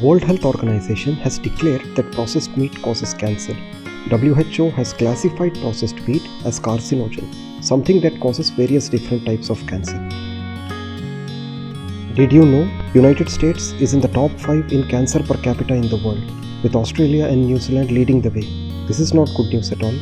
World Health Organization has declared that processed meat causes cancer. WHO has classified processed meat as carcinogen, something that causes various different types of cancer. Did you know United States is in the top 5 in cancer per capita in the world, with Australia and New Zealand leading the way? This is not good news at all.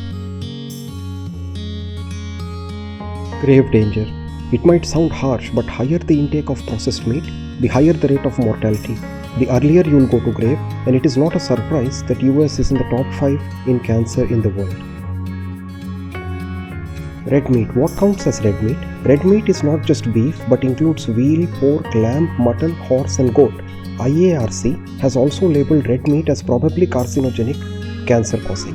Grave danger. It might sound harsh, but higher the intake of processed meat, the higher the rate of mortality. The earlier you will go to grave, and it is not a surprise that US is in the top 5 in cancer in the world. Red meat. What counts as red meat? Red meat is not just beef but includes veal, pork, lamb, mutton, horse and goat. IARC has also labeled red meat as probably carcinogenic, cancer causing.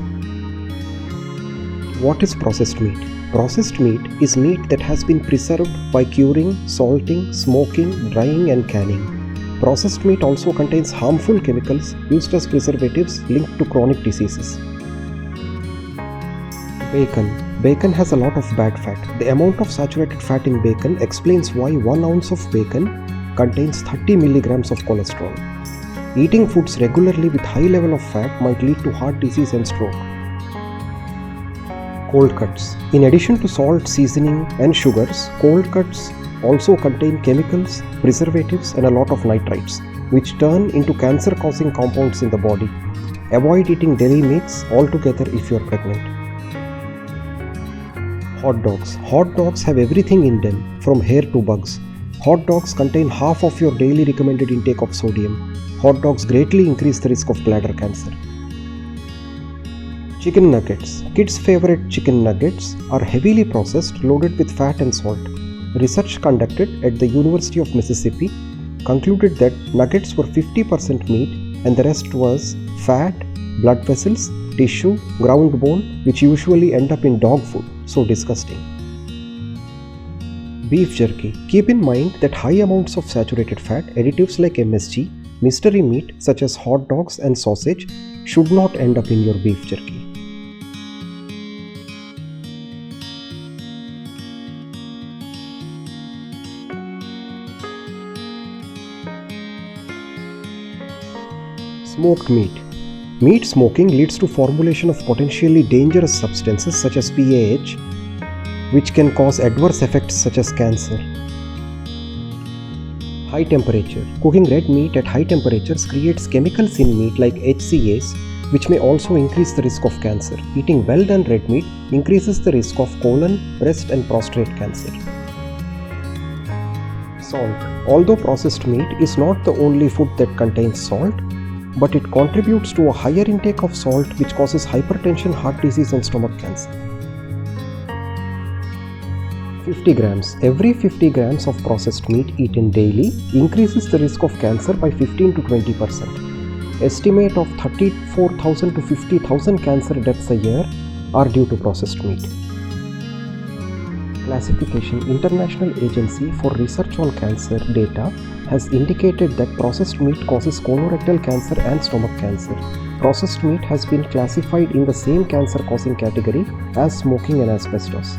What is processed meat? Processed meat is meat that has been preserved by curing, salting, smoking, drying and canning. Processed meat also contains harmful chemicals used as preservatives linked to chronic diseases. Bacon. Bacon has a lot of bad fat. The amount of saturated fat in bacon explains why 1 ounce of bacon contains 30 milligrams of cholesterol. Eating foods regularly with high level of fat might lead to heart disease and stroke. Cold cuts. In addition to salt, seasoning and sugars, cold cuts also contain chemicals, preservatives and a lot of nitrites, which turn into cancer-causing compounds in the body. Avoid eating deli meats altogether if you are pregnant. Hot dogs. Hot dogs have everything in them, from hair to bugs. Hot dogs contain half of your daily recommended intake of sodium. Hot dogs greatly increase the risk of bladder cancer. Chicken nuggets. Kids' favorite chicken nuggets are heavily processed, loaded with fat and salt. Research conducted at the University of Mississippi concluded that nuggets were 50% meat and the rest was fat, blood vessels, tissue, ground bone, which usually end up in dog food. So disgusting. Beef jerky. Keep in mind that high amounts of saturated fat, additives like MSG, mystery meat such as hot dogs and sausage should not end up in your beef jerky. Smoked meat. Meat smoking leads to formulation of potentially dangerous substances such as PAH, which can cause adverse effects such as cancer. High temperature. Cooking red meat at high temperatures creates chemicals in meat like HCAs, which may also increase the risk of cancer. Eating well done red meat increases the risk of colon, breast and prostate cancer. Salt. Although processed meat is not the only food that contains salt, but it contributes to a higher intake of salt, which causes hypertension, heart disease and stomach cancer. 50 grams. Every 50 grams of processed meat eaten daily increases the risk of cancer by 15 to 20%. Estimate of 34,000 to 50,000 cancer deaths a year are due to processed meat. Classification. International Agency for Research on Cancer data has indicated that processed meat causes colorectal cancer and stomach cancer. Processed meat has been classified in the same cancer-causing category as smoking and asbestos.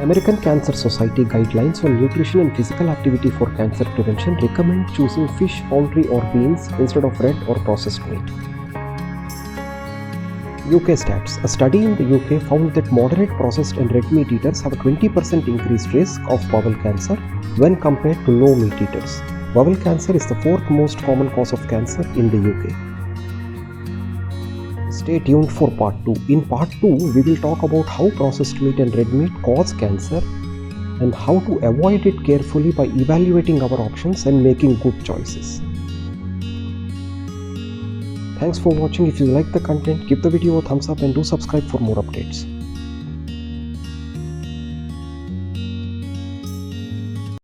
American Cancer Society guidelines on nutrition and physical activity for cancer prevention recommend choosing fish, poultry or beans instead of red or processed meat. UK stats. A study in the UK found that moderate processed and red meat eaters have a 20% increased risk of bowel cancer when compared to low meat eaters. Bowel cancer is the 4th most common cause of cancer in the UK. Stay tuned for part 2. In part 2, we will talk about how processed meat and red meat cause cancer and how to avoid it carefully by evaluating our options and making good choices. Thanks for watching. If you like the content, give the video a thumbs up and do subscribe for more updates.